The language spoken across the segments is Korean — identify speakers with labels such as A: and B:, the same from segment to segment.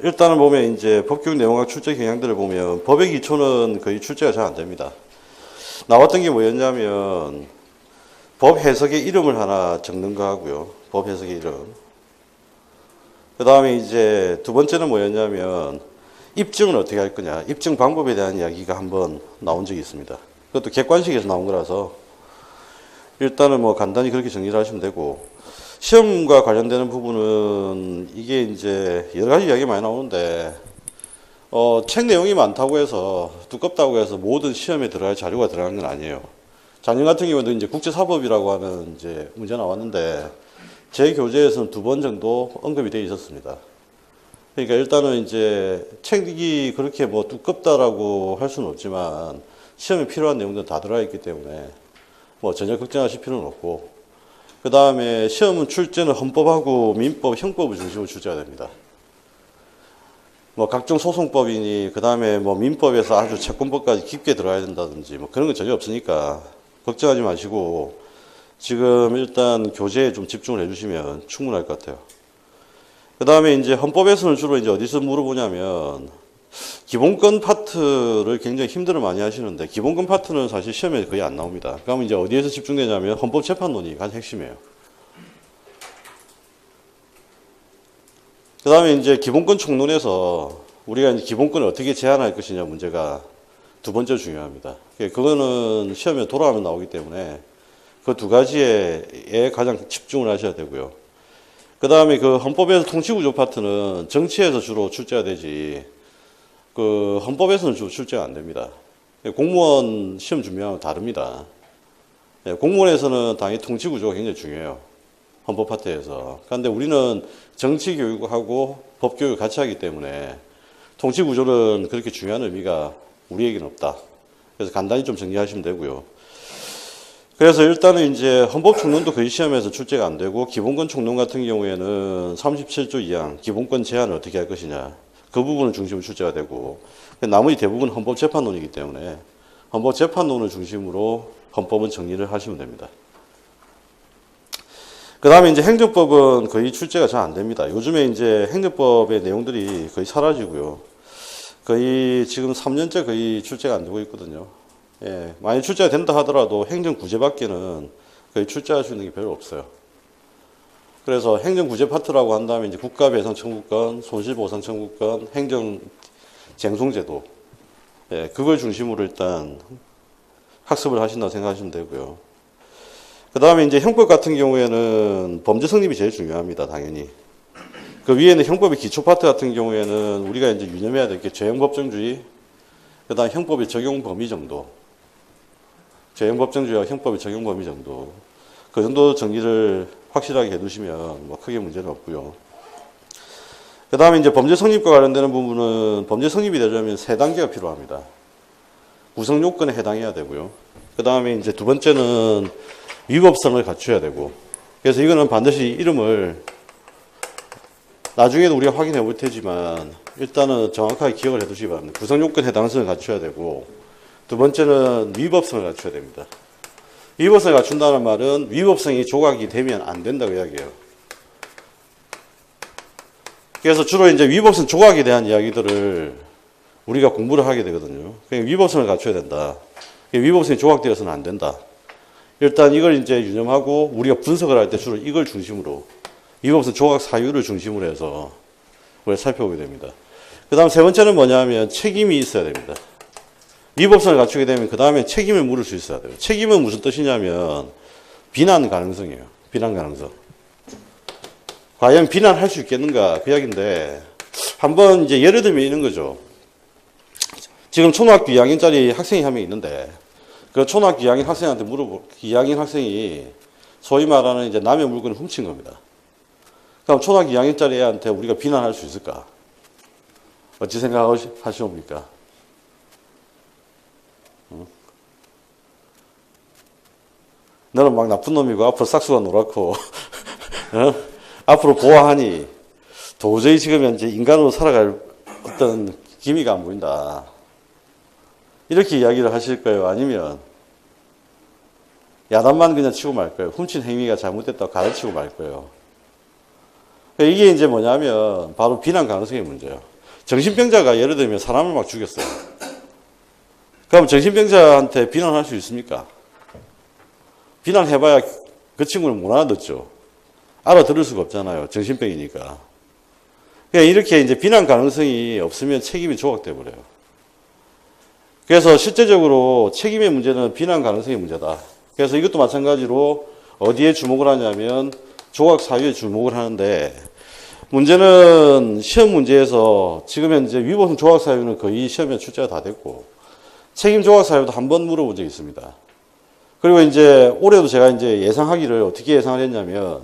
A: 일단은 보면 이제 법규 내용학 출제 경향들을 보면 법의 기초는 거의 출제가 잘 안 됩니다. 나왔던 게 뭐였냐면 법 해석의 이름을 하나 적는 거 하고요. 법 해석의 이름. 그 다음에 이제 두 번째는 뭐였냐면 입증은 어떻게 할 거냐. 입증 방법에 대한 이야기가 한번 나온 적이 있습니다. 그것도 객관식에서 나온 거라서 일단은 뭐 간단히 그렇게 정리를 하시면 되고, 시험과 관련되는 부분은 이게 이제 여러 가지 이야기 많이 나오는데 책 내용이 많다고 해서 두껍다고 해서 모든 시험에 들어갈 자료가 들어가는 건 아니에요. 작년 같은 경우도 이제 국제사법이라고 하는 이제 문제 나왔는데 제 교재에서는 2번 정도 언급이 되어 있었습니다. 그러니까 일단은 이제 책이 그렇게 뭐 두껍다라고 할 수는 없지만 시험에 필요한 내용들은 다 들어가 있기 때문에 뭐 전혀 걱정하실 필요는 없고, 그 다음에 시험은 출제는 헌법하고 민법, 형법을 중심으로 출제가 됩니다. 뭐 각종 소송법이니 그 다음에 뭐 민법에서 아주 채권법까지 깊게 들어가야 된다든지 뭐 그런 건 전혀 없으니까 걱정하지 마시고 지금 일단 교재에 좀 집중을 해주시면 충분할 것 같아요. 그 다음에 이제 헌법에서는 주로 이제 어디서 물어보냐면 기본권 파트를 굉장히 힘들어 많이 하시는데 기본권 파트는 사실 시험에 거의 안 나옵니다. 그러면 이제 어디에서 집중되냐면 헌법재판론이 가장 핵심이에요. 그 다음에 이제 기본권 총론에서 우리가 이제 기본권을 어떻게 제한할 것이냐 문제가 두 번째 중요합니다. 그거는 시험에 돌아가면 나오기 때문에 그 두 가지에 가장 집중을 하셔야 되고요. 그 다음에 그 헌법에서 통치구조 파트는 정치에서 주로 출제가 되지 그 헌법에서는 주로 출제가 안 됩니다. 공무원 시험 준비하면 다릅니다. 공무원에서는 당연히 통치구조가 굉장히 중요해요. 헌법 파트에서. 그런데 우리는 정치 교육하고 법 교육을 같이 하기 때문에 통치 구조는 그렇게 중요한 의미가 우리에게는 없다. 그래서 간단히 좀 정리하시면 되고요. 그래서 일단은 이제 헌법 총론도 거의 시험에서 출제가 안 되고 기본권 총론 같은 경우에는 37조 2항 기본권 제한을 어떻게 할 것이냐 그 부분을 중심으로 출제가 되고, 나머지 대부분 헌법 재판론이기 때문에 헌법 재판론을 중심으로 헌법은 정리를 하시면 됩니다. 그 다음에 이제 행정법은 거의 출제가 잘 안 됩니다. 요즘에 이제 행정법의 내용들이 거의 사라지고요. 거의 지금 3년째 거의 출제가 안 되고 있거든요. 예, 많이 출제가 된다 하더라도 행정구제밖에는 거의 출제할 수 있는 게 별로 없어요. 그래서 행정구제 파트라고 한 다음에 이제 국가배상 청구권, 손실보상 청구권, 행정쟁송제도, 예, 그걸 중심으로 일단 학습을 하신다고 생각하시면 되고요. 그 다음에 이제 형법 같은 경우에는 범죄 성립이 제일 중요합니다, 당연히. 그 위에는 형법의 기초 파트 같은 경우에는 우리가 이제 유념해야 될 게 죄형법정주의, 그 다음 형법의 적용 범위 정도. 죄형법정주의와 형법의 적용 범위 정도. 그 정도 정리를 확실하게 해두시면 뭐 크게 문제는 없고요. 그 다음에 이제 범죄 성립과 관련되는 부분은 범죄 성립이 되려면 3단계가 필요합니다. 구성 요건에 해당해야 되고요. 그 다음에 이제 두 번째는 위법성을 갖춰야 되고, 그래서 이거는 반드시 이름을 나중에도 우리가 확인해 볼 테지만 일단은 정확하게 기억을 해 두시기 바랍니다. 구성 요건 해당성을 갖춰야 되고, 두 번째는 위법성을 갖춰야 됩니다. 위법성을 갖춘다는 말은 위법성이 조각이 되면 안 된다고 이야기해요. 그래서 주로 이제 위법성 조각에 대한 이야기들을 우리가 공부를 하게 되거든요. 그러니까 위법성을 갖춰야 된다. 위법성이 조각되어서는 안 된다. 일단 이걸 이제 유념하고 우리가 분석을 할 때 주로 이걸 중심으로 위법성 조각 사유를 중심으로 해서 우리가 살펴보게 됩니다. 그 다음 세 번째는 뭐냐면 책임이 있어야 됩니다. 위법성을 갖추게 되면 그 다음에 책임을 물을 수 있어야 돼요. 책임은 무슨 뜻이냐면 비난 가능성이에요. 비난 가능성. 과연 비난할 수 있겠는가 그 이야기인데, 한번 이제 예를 들면 이런 거죠. 지금 초등학교 2학년짜리 학생이 한 명 있는데 그 초등학교 2학년 학생한테 2학년 학생이 소위 말하는 이제 남의 물건을 훔친 겁니다. 그럼 초등학교 2학년짜리 애한테 우리가 비난할 수 있을까? 어찌 생각하시옵니까? 너는 막 나쁜 놈이고 앞으로 싹수가 노랗고 앞으로 보아하니 도저히 지금 현재 인간으로 살아갈 어떤 기미가 안 보인다. 이렇게 이야기를 하실 거예요? 아니면 야단만 그냥 치고 말 거예요? 훔친 행위가 잘못됐다고 가르치고 말 거예요? 그러니까 이게 이제 뭐냐면 바로 비난 가능성의 문제예요. 정신병자가 예를 들면 사람을 막 죽였어요. 그럼 정신병자한테 비난할 수 있습니까? 비난해봐야 그 친구는 못 알아듣죠. 알아들을 수가 없잖아요. 정신병이니까. 그러니까 이렇게 이제 비난 가능성이 없으면 책임이 조각돼 버려요. 그래서 실제적으로 책임의 문제는 비난 가능성의 문제다. 그래서 이것도 마찬가지로 어디에 주목을 하냐면 조각 사유에 주목을 하는데, 문제는 시험 문제에서 지금 현재 위법성 조각 사유는 거의 시험에 출제가 다 됐고, 책임 조각 사유도 한 번 물어본 적이 있습니다. 그리고 이제 올해도 제가 이제 예상하기를 어떻게 예상을 했냐면,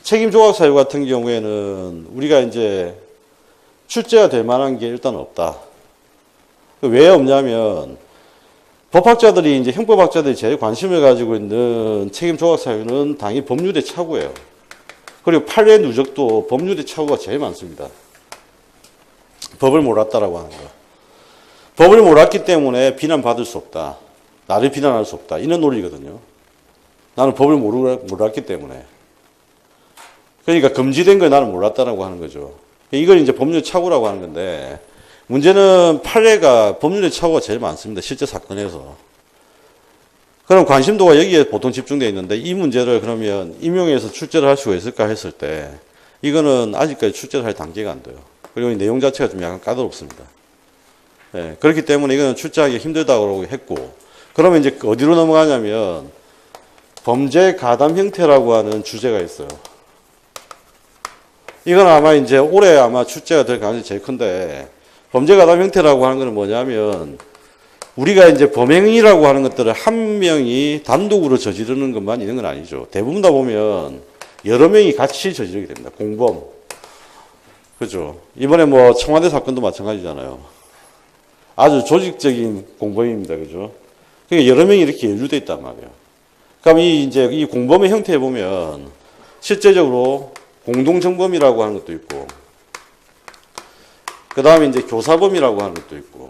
A: 책임 조각 사유 같은 경우에는 우리가 이제 출제가 될 만한 게 일단 없다. 왜 없냐면, 법학자들이 이제 형법학자들이 제일 관심을 가지고 있는 책임 조각 사유는 당연히 법률의 착오예요. 그리고 판례 누적도 법률의 착오가 제일 많습니다. 법을 몰랐다라고 하는 거. 법을 몰랐기 때문에 비난받을 수 없다. 나를 비난할 수 없다. 이런 논리거든요. 나는 법을 몰랐기 때문에. 그러니까 금지된 걸 나는 몰랐다라고 하는 거죠. 이걸 이제 법률 착오라고 하는 건데, 문제는 판례가 법률의 착오가 제일 많습니다. 실제 사건에서. 그럼 관심도가 여기에 보통 집중되어 있는데, 이 문제를 그러면 임용해서 출제를 할 수가 있을까 했을 때, 이거는 아직까지 출제를 할 단계가 안 돼요. 그리고 이 내용 자체가 좀 약간 까다롭습니다. 네, 그렇기 때문에 이거는 출제하기 힘들다고 했고, 그러면 이제 어디로 넘어가냐면 범죄 가담 형태라고 하는 주제가 있어요. 이건 아마 이제 올해 아마 출제가 될 가능성이 제일 큰데, 범죄 가담 형태라고 하는 것은 뭐냐면, 우리가 이제 범행이라고 하는 것들을 한 명이 단독으로 저지르는 것만 있는 건 아니죠. 대부분 다 보면 여러 명이 같이 저지르게 됩니다. 공범. 그죠. 이번에 뭐 청와대 사건도 마찬가지잖아요. 아주 조직적인 공범입니다. 그죠. 그러니까 여러 명이 이렇게 연루되어 있단 말이에요. 그럼 이 공범의 형태에 보면 실제적으로 공동정범이라고 하는 것도 있고, 그 다음에 이제 교사범이라고 하는 것도 있고,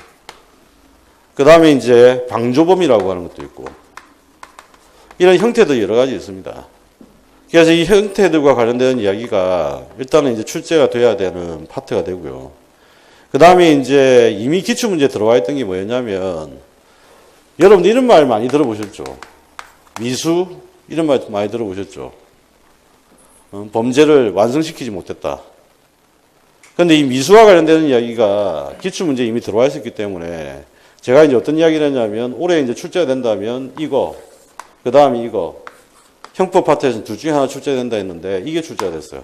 A: 그 다음에 이제 방조범이라고 하는 것도 있고, 이런 형태도 여러 가지 있습니다. 그래서 이 형태들과 관련된 이야기가 일단은 이제 출제가 돼야 되는 파트가 되고요. 그 다음에 이제 이미 기출문제에 들어와 있던 게 뭐였냐면, 여러분들 이런 말 많이 들어보셨죠? 미수? 이런 말 많이 들어보셨죠? 범죄를 완성시키지 못했다. 그런데 이 미수와 관련되는 이야기가 기출문제에 이미 들어와 있었기 때문에, 제가 이제 어떤 이야기를 했냐면, 올해 이제 출제가 된다면 이거, 그 다음에 이거, 형법 파트에서는 둘 중에 하나 출제가 된다 했는데, 이게 출제가 됐어요.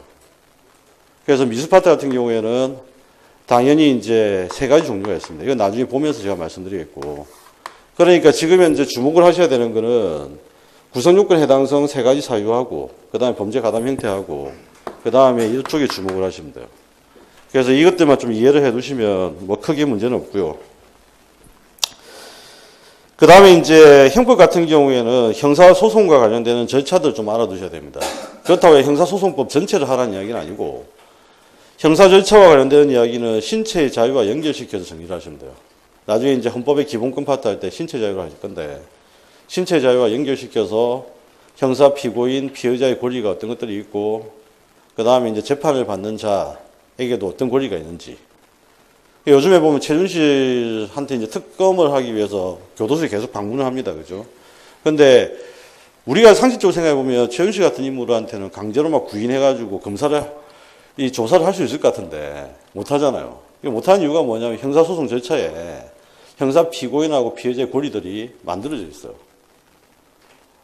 A: 그래서 미수 파트 같은 경우에는 당연히 이제 세 가지 종류가 있습니다. 이건 나중에 보면서 제가 말씀드리겠고. 그러니까 지금 현재 주목을 하셔야 되는 거는 구성요건 해당성 세 가지 사유하고, 그 다음에 범죄 가담 형태하고, 그 다음에 이쪽에 주목을 하시면 돼요. 그래서 이것들만 좀 이해를 해 두시면 뭐 크게 문제는 없고요. 그 다음에 이제 형법 같은 경우에는 형사소송과 관련되는 절차들 좀 알아두셔야 됩니다. 그렇다고 형사소송법 전체를 하라는 이야기는 아니고, 형사 절차와 관련되는 이야기는 신체의 자유와 연결시켜서 정리를 하시면 돼요. 나중에 이제 헌법의 기본권 파트 할 때 신체 자유를 하실 건데, 신체 자유와 연결시켜서 형사 피고인, 피의자의 권리가 어떤 것들이 있고, 그 다음에 이제 재판을 받는 자에게도 어떤 권리가 있는지. 요즘에 보면 최순실한테 이제 특검을 하기 위해서 교도소에 계속 방문을 합니다. 그죠? 근데 우리가 상식적으로 생각해보면 최순실 같은 인물한테는 강제로 막 구인해가지고 이 조사를 할 수 있을 것 같은데 못하잖아요. 못하는 이유가 뭐냐면 형사소송 절차에 형사 피고인하고 피해자의 권리들이 만들어져 있어요.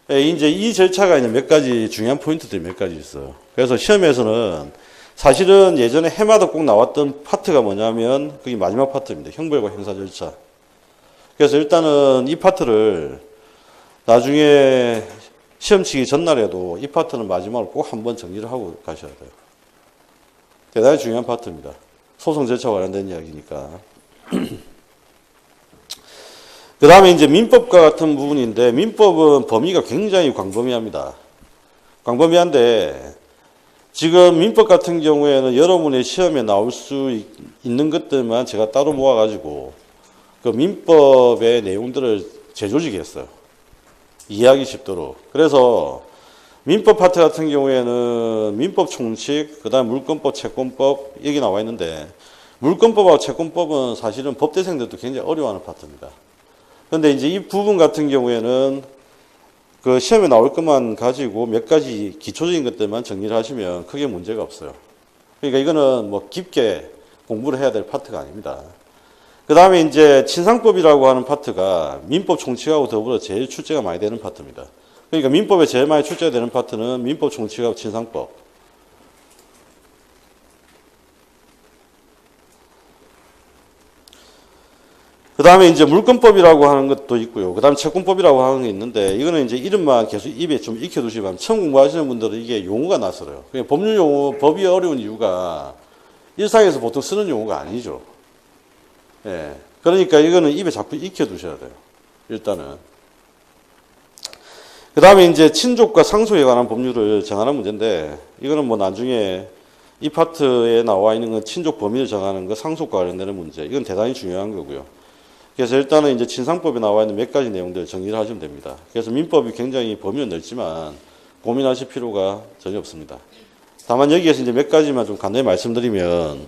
A: 이제 이 절차가 이제 몇 가지 중요한 포인트들이 몇 가지 있어요. 그래서 시험에서는 사실은 예전에 해마다 꼭 나왔던 파트가 뭐냐면 그게 마지막 파트입니다. 형벌과 형사 절차. 그래서 일단은 이 파트를 나중에 시험 치기 전날에도 이 파트는 마지막으로 꼭 한번 정리를 하고 가셔야 돼요. 대단히 중요한 파트입니다. 소송 절차와 관련된 이야기니까. 그 다음에 이제 민법과 같은 부분인데, 민법은 범위가 굉장히 광범위합니다. 광범위한데, 지금 민법 같은 경우에는 여러분의 시험에 나올 수 있는 것들만 제가 따로 모아가지고 그 민법의 내용들을 재조직했어요. 이해하기 쉽도록. 그래서 민법 파트 같은 경우에는 민법 총칙, 그 다음 물권법, 채권법, 여기 나와 있는데, 물권법하고 채권법은 사실은 법대생들도 굉장히 어려워하는 파트입니다. 그런데 이제 이 부분 같은 경우에는 그 시험에 나올 것만 가지고 몇 가지 기초적인 것들만 정리를 하시면 크게 문제가 없어요. 그러니까 이거는 뭐 깊게 공부를 해야 될 파트가 아닙니다. 그 다음에 이제 친상법이라고 하는 파트가 민법 총칙하고 더불어 제일 출제가 많이 되는 파트입니다. 그러니까 민법에 제일 많이 출제가 되는 파트는 민법 총칙하고 친상법. 그 다음에 이제 물권법이라고 하는 것도 있고요. 그 다음에 채권법이라고 하는 게 있는데, 이거는 이제 이름만 계속 입에 좀 익혀두시면 처음 공부하시는 분들은 이게 용어가 낯설어요. 그냥 법률 용어, 법이 어려운 이유가 일상에서 보통 쓰는 용어가 아니죠. 예. 그러니까 이거는 입에 자꾸 익혀두셔야 돼요. 일단은. 그 다음에 이제 친족과 상속에 관한 법률을 정하는 문제인데, 이거는 뭐 나중에 이 파트에 나와 있는 건 친족 범위를 정하는 거, 상속과 관련되는 문제. 이건 대단히 중요한 거고요. 그래서 일단은 이제 친상법에 나와 있는 몇 가지 내용들 정리를 하시면 됩니다. 그래서 민법이 굉장히 범위는 넓지만 고민하실 필요가 전혀 없습니다. 다만 여기에서 이제 몇 가지만 좀 간단히 말씀드리면,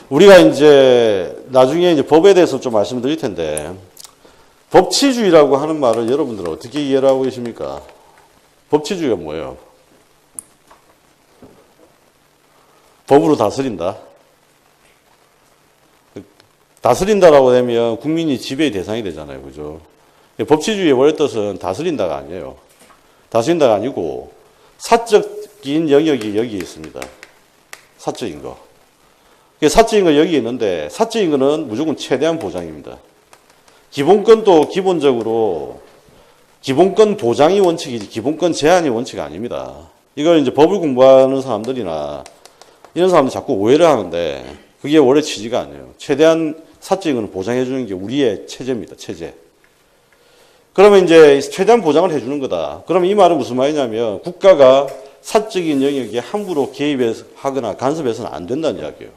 A: 우리가 이제 나중에 이제 법에 대해서 좀 말씀드릴 텐데, 법치주의라고 하는 말을 여러분들은 어떻게 이해를 하고 계십니까? 법치주의가 뭐예요? 법으로 다스린다. 다스린다라고 되면 국민이 지배의 대상이 되잖아요. 그죠? 법치주의의 원래 뜻은 다스린다가 아니에요. 다스린다가 아니고 사적인 영역이 여기 있습니다. 사적인 거. 사적인 거 여기 있는데, 사적인 거는 무조건 최대한 보장입니다. 기본권도 기본적으로 기본권 보장이 원칙이지 기본권 제한이 원칙이 아닙니다. 이걸 이제 법을 공부하는 사람들이나 이런 사람들이 자꾸 오해를 하는데, 그게 원래 취지가 아니에요. 최대한 사적인 건 보장해 주는 게 우리의 체제입니다. 체제. 그러면 이제 최대한 보장을 해주는 거다. 그러면 이 말은 무슨 말이냐면, 국가가 사적인 영역에 함부로 개입하거나 간섭해서는 안 된다는 이야기예요.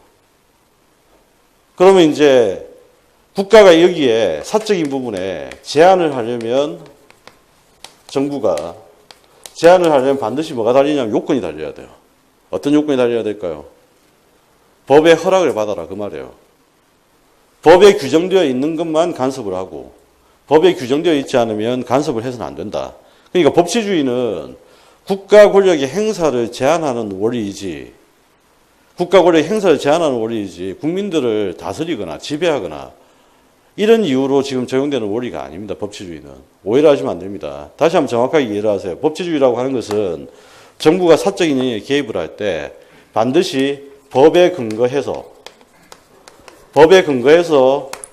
A: 그러면 이제 국가가 여기에 사적인 부분에 제한을 하려면, 정부가 제한을 하려면 반드시 뭐가 달리냐면 요건이 달려야 돼요. 어떤 요건이 달려야 될까요? 법의 허락을 받아라, 그 말이에요. 법에 규정되어 있는 것만 간섭을 하고, 법에 규정되어 있지 않으면 간섭을 해서는 안 된다. 그러니까 법치주의는 국가 권력의 행사를 제한하는 원리이지, 국가 권력의 행사를 제한하는 원리이지 국민들을 다스리거나 지배하거나 이런 이유로 지금 적용되는 원리가 아닙니다. 법치주의는. 오해를 하시면 안 됩니다. 다시 한번 정확하게 이해를 하세요. 법치주의라고 하는 것은 정부가 사적인 영역에 개입을 할 때 반드시 법에 근거해서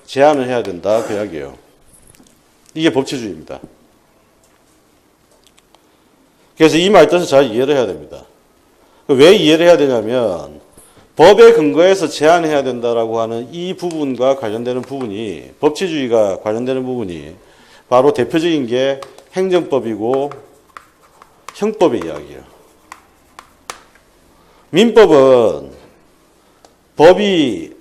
A: 제한을 해야 된다, 그 이야기예요. 이게 법치주의입니다. 그래서 이 말 뜻을 잘 이해를 해야 됩니다. 왜 이해를 해야 되냐면, 법에 근거해서 제한해야 된다라고 하는 이 부분과 관련되는 부분이, 법치주의가 관련되는 부분이 바로 대표적인 게 행정법이고 형법의 이야기예요. 민법은 법이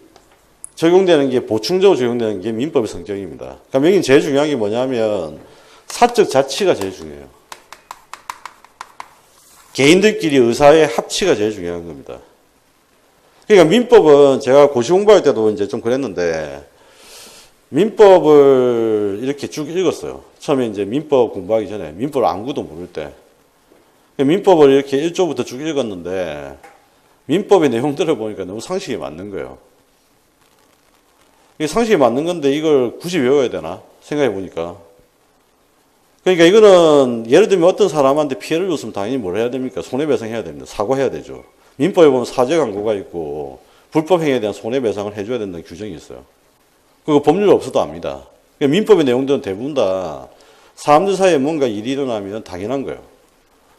A: 적용되는 게, 보충적으로 적용되는 게 민법의 성격입니다. 그러니까 여기는 제일 중요한 게 뭐냐면 사적 자치가 제일 중요해요. 개인들끼리 의사의 합치가 제일 중요한 겁니다. 그러니까 민법은 제가 고시 공부할 때도 이제 좀 그랬는데, 민법을 이렇게 쭉 읽었어요. 처음에 이제 민법 공부하기 전에, 민법 안구도 모를 때. 민법을 이렇게 1조부터 쭉 읽었는데, 민법의 내용들을 보니까 너무 상식이 맞는 거예요. 이게 상식이 맞는 건데 이걸 굳이 외워야 되나 생각해 보니까. 그러니까 이거는 예를 들면 어떤 사람한테 피해를 줬으면 당연히 뭘 해야 됩니까? 손해배상해야 됩니다. 사과해야 되죠. 민법에 보면 사죄 강구가 있고 불법 행위에 대한 손해배상을 해줘야 된다는 규정이 있어요. 그거 법률 없어도 압니다. 그러니까 민법의 내용들은 대부분 다 사람들 사이에 뭔가 일이 일어나면 당연한 거예요.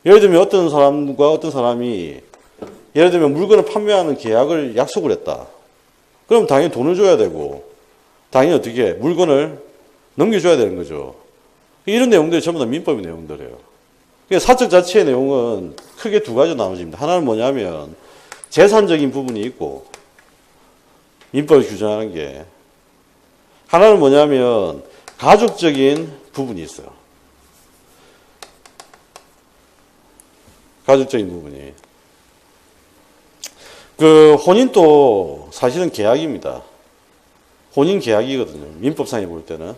A: 예를 들면 어떤 사람과 어떤 사람이 예를 들면 물건을 판매하는 계약을 약속을 했다. 그럼 당연히 돈을 줘야 되고 당연히 어떻게 물건을 넘겨줘야 되는 거죠. 이런 내용들이 전부 다 민법의 내용들이에요. 그러니까 사적 자치의 내용은 크게 두 가지로 나눠집니다. 하나는 뭐냐면 재산적인 부분이 있고 민법이 규정하는 게, 하나는 뭐냐면 가족적인 부분이 있어요. 가족적인 부분이. 그 혼인도 사실은 계약입니다. 혼인 계약이거든요. 민법상에 볼 때는.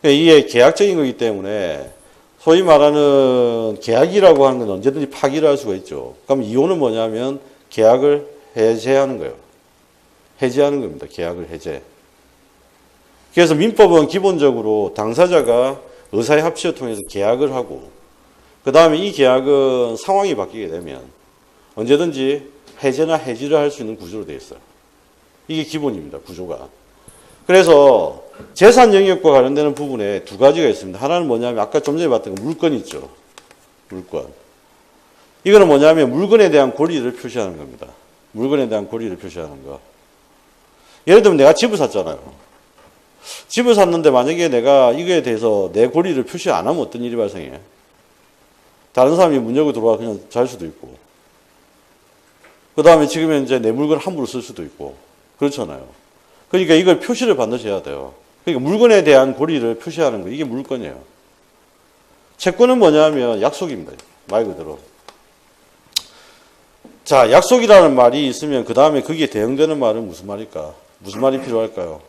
A: 그러니까 이게 계약적인 거기 때문에 소위 말하는 계약이라고 하는 건 언제든지 파기를 할 수가 있죠. 그럼 이혼은 뭐냐면 계약을 해제하는 거예요. 해제하는 겁니다. 계약을 해제. 그래서 민법은 기본적으로 당사자가 의사의 합치를 통해서 계약을 하고 그 다음에 이 계약은 상황이 바뀌게 되면 언제든지 해제나 해지를 할 수 있는 구조로 되어 있어요. 이게 기본입니다. 구조가. 그래서 재산 영역과 관련되는 부분에 두 가지가 있습니다. 하나는 뭐냐면 아까 좀 전에 봤던 거 물건 있죠. 물건. 이거는 뭐냐면 물건에 대한 권리를 표시하는 겁니다. 물건에 대한 권리를 표시하는 거. 예를 들면 내가 집을 샀잖아요. 집을 샀는데 만약에 내가 이거에 대해서 내 권리를 표시 안 하면 어떤 일이 발생해? 다른 사람이 문 열고 들어와 그냥 잘 수도 있고. 그 다음에 지금 이제 내 물건을 함부로 쓸 수도 있고. 그렇잖아요. 그러니까 이걸 표시를 반드시 해야 돼요. 그러니까 물건에 대한 권리를 표시하는 거. 이게 물건이에요. 채권은 뭐냐면 약속입니다. 말 그대로. 자, 약속이라는 말이 있으면 그 다음에 거기에 대응되는 말은 무슨 말일까? 무슨 말이 필요할까요?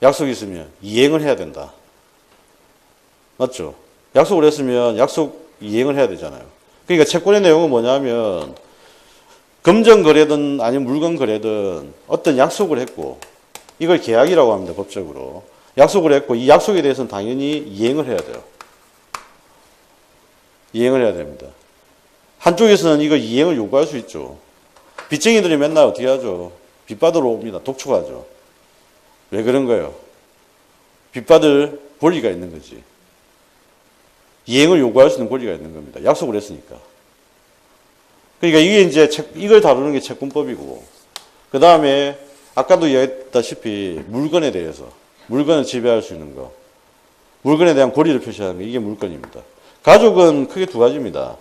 A: 약속이 있으면 이행을 해야 된다. 맞죠? 약속을 했으면 약속 이행을 해야 되잖아요. 그러니까 채권의 내용은 뭐냐면 금전 거래든 아니면 물건 거래든 어떤 약속을 했고 이걸 계약이라고 합니다. 법적으로. 약속을 했고 이 약속에 대해서는 당연히 이행을 해야 돼요. 이행을 해야 됩니다. 한쪽에서는 이거 이행을 요구할 수 있죠. 빚쟁이들이 맨날 어떻게 하죠? 빚받으러 옵니다. 독촉하죠. 왜 그런 거예요? 빚받을 권리가 있는 거지. 이행을 요구할 수 있는 권리가 있는 겁니다. 약속을 했으니까. 그러니까 이게 이제 이걸 다루는 게 채권법이고, 그 다음에 아까도 이야기했다시피 물건에 대해서, 물건을 지배할 수 있는 거, 물건에 대한 권리를 표시하는 거, 이게 물건입니다. 가족은 크게 두 가지입니다.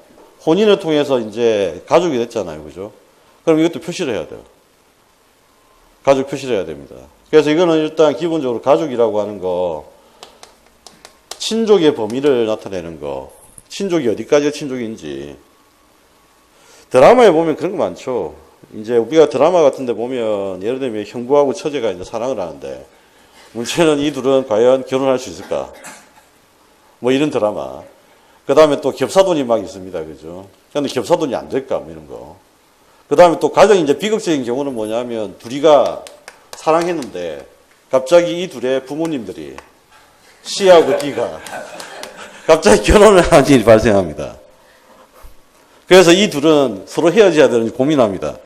A: 혼인을 통해서 이제 가족이 됐잖아요. 그죠? 그럼 이것도 표시를 해야 돼요. 가족 표시를 해야 됩니다. 그래서 이거는 일단 기본적으로 가족이라고 하는 거, 친족의 범위를 나타내는 거, 친족이 어디까지가 친족인지. 드라마에 보면 그런 거 많죠. 이제 우리가 드라마 같은 데 보면 예를 들면 형부하고 처제가 이제 사랑을 하는데 문제는 이 둘은 과연 결혼할 수 있을까? 뭐 이런 드라마. 그 다음에 또 겹사돈이 막 있습니다. 그죠? 근데 겹사돈이 안 될까? 뭐 이런 거. 그 다음에 또 가장 이제 비극적인 경우는 뭐냐면 둘이가 사랑했는데 갑자기 이 둘의 부모님들이 C하고 D가 갑자기 결혼을 하는 일이 발생합니다. 그래서 이 둘은 서로 헤어져야 되는지 고민합니다.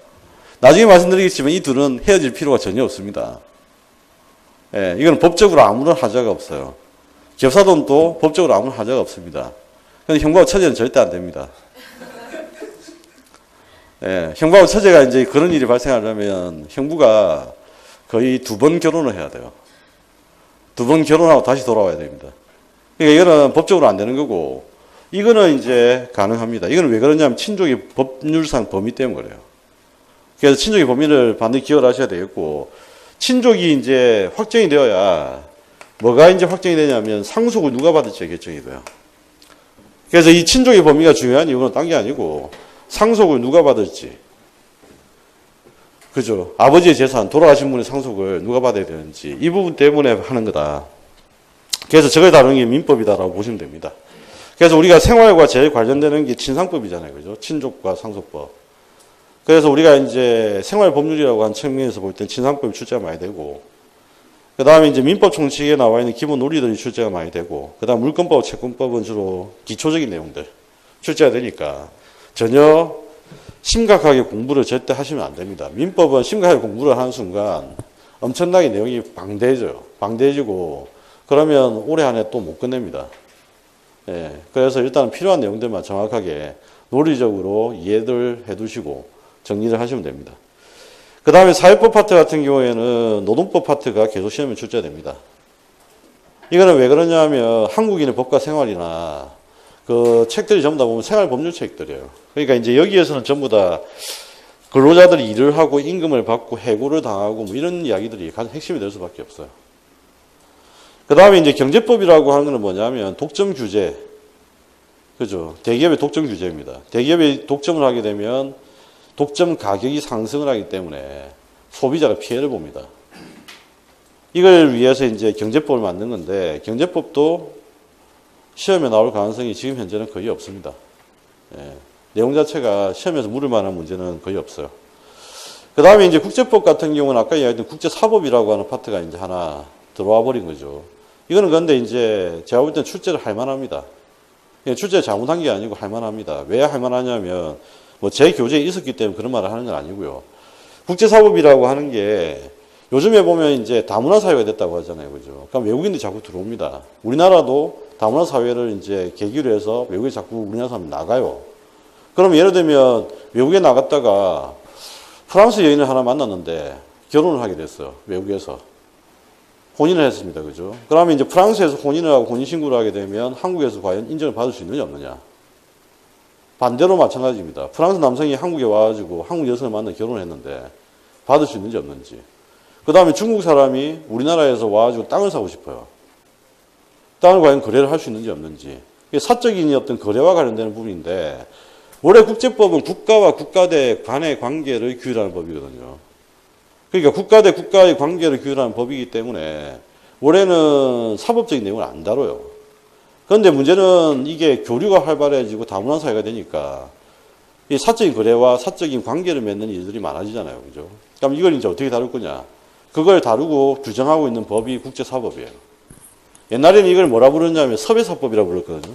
A: 나중에 말씀드리겠지만 이 둘은 헤어질 필요가 전혀 없습니다. 예, 이건 법적으로 아무런 하자가 없어요. 겹사돈도 법적으로 아무런 하자가 없습니다. 그런데 형부하고 처제는 절대 안 됩니다. 예, 형부하고 처제가 이제 그런 일이 발생하려면 형부가 거의 2번 결혼을 해야 돼요. 2번 결혼하고 다시 돌아와야 됩니다. 그러니까 이거는 법적으로 안 되는 거고, 이거는 이제 가능합니다. 이거는 왜 그러냐면 친족이 법률상 범위 때문에 그래요. 그래서 친족의 범위를 반드시 기억을 하셔야 되겠고, 친족이 이제 확정이 되어야 뭐가 이제 확정이 되냐면 상속을 누가 받을지 결정이 돼요. 그래서 이 친족의 범위가 중요한 이유는 딴 게 아니고 상속을 누가 받을지. 그죠? 아버지의 재산, 돌아가신 분의 상속을 누가 받아야 되는지 이 부분 때문에 하는 거다. 그래서 저걸 다루는 게 민법이다라고 보시면 됩니다. 그래서 우리가 생활과 제일 관련되는 게 친상법이잖아요. 그죠? 친족과 상속법. 그래서 우리가 이제 생활법률이라고 한 측면에서 볼 땐 친상법이 출제가 많이 되고, 그 다음에 이제 민법 총칙에 나와 있는 기본 논리들이 출제가 많이 되고, 그 다음 물권법, 채권법은 주로 기초적인 내용들 출제가 되니까 전혀 심각하게 공부를 절대 하시면 안 됩니다. 민법은 심각하게 공부를 하는 순간 엄청나게 내용이 방대해지고, 그러면 올해 안에 또 못 끝냅니다. 예, 그래서 일단 필요한 내용들만 정확하게 논리적으로 이해를 해두시고 정리를 하시면 됩니다. 그 다음에 사회법 파트 같은 경우에는 노동법 파트가 계속 시험에 출제됩니다. 이거는 왜 그러냐면 한국인의 법과 생활이나 그 책들이 전부 다 보면 생활법률 책들이에요. 그러니까 이제 여기에서는 전부 다 근로자들이 일을 하고 임금을 받고 해고를 당하고 뭐 이런 이야기들이 가장 핵심이 될 수밖에 없어요. 그 다음에 이제 경제법이라고 하는 건 뭐냐면 독점 규제. 그죠. 대기업의 독점 규제입니다. 대기업이 독점을 하게 되면 독점 가격이 상승을 하기 때문에 소비자가 피해를 봅니다. 이걸 위해서 이제 경제법을 만든 건데, 경제법도 시험에 나올 가능성이 지금 현재는 거의 없습니다. 예. 내용 자체가 시험에서 물을 만한 문제는 거의 없어요. 그 다음에 이제 국제법 같은 경우는 아까 이야기했던 국제사법이라고 하는 파트가 이제 하나 들어와 버린 거죠. 이거는 근데 이제 제가 볼 때는 출제를 할 만합니다. 출제 잘못한 게 아니고 할 만합니다. 왜 할 만하냐면, 뭐 제 교재에 있었기 때문에 그런 말을 하는 건 아니고요. 국제사법이라고 하는 게 요즘에 보면 이제 다문화 사회가 됐다고 하잖아요. 그죠? 그럼 외국인들이 자꾸 들어옵니다. 우리나라도 다문화 사회를 이제 계기로 해서 외국에 자꾸 우리나라 사람이 나가요. 그럼 예를 들면 외국에 나갔다가 프랑스 여인을 하나 만났는데 결혼을 하게 됐어요. 외국에서. 혼인을 했습니다. 그죠? 그러면 이제 프랑스에서 혼인을 하고 혼인신고를 하게 되면 한국에서 과연 인정을 받을 수 있느냐 없느냐. 반대로 마찬가지입니다. 프랑스 남성이 한국에 와가지고 한국 여성을 만나 결혼을 했는데 받을 수 있는지 없는지. 그 다음에 중국 사람이 우리나라에서 와가지고 땅을 사고 싶어요. 땅을 과연 거래를 할 수 있는지 없는지. 사적인 어떤 거래와 관련되는 부분인데, 원래 국제법은 국가와 국가 간의 관계를 규율하는 법이거든요. 그러니까 국가 대 국가의 관계를 규율하는 법이기 때문에 원래는 사법적인 내용을 안 다뤄요. 그런데 문제는 이게 교류가 활발해지고 다문화 사회가 되니까 이 사적인 거래와 사적인 관계를 맺는 일들이 많아지잖아요. 그죠? 그럼 이걸 이제 어떻게 다룰 거냐? 그걸 다루고 규정하고 있는 법이 국제사법이에요. 옛날에는 이걸 뭐라 부르냐면 섭외사법이라고 불렀거든요.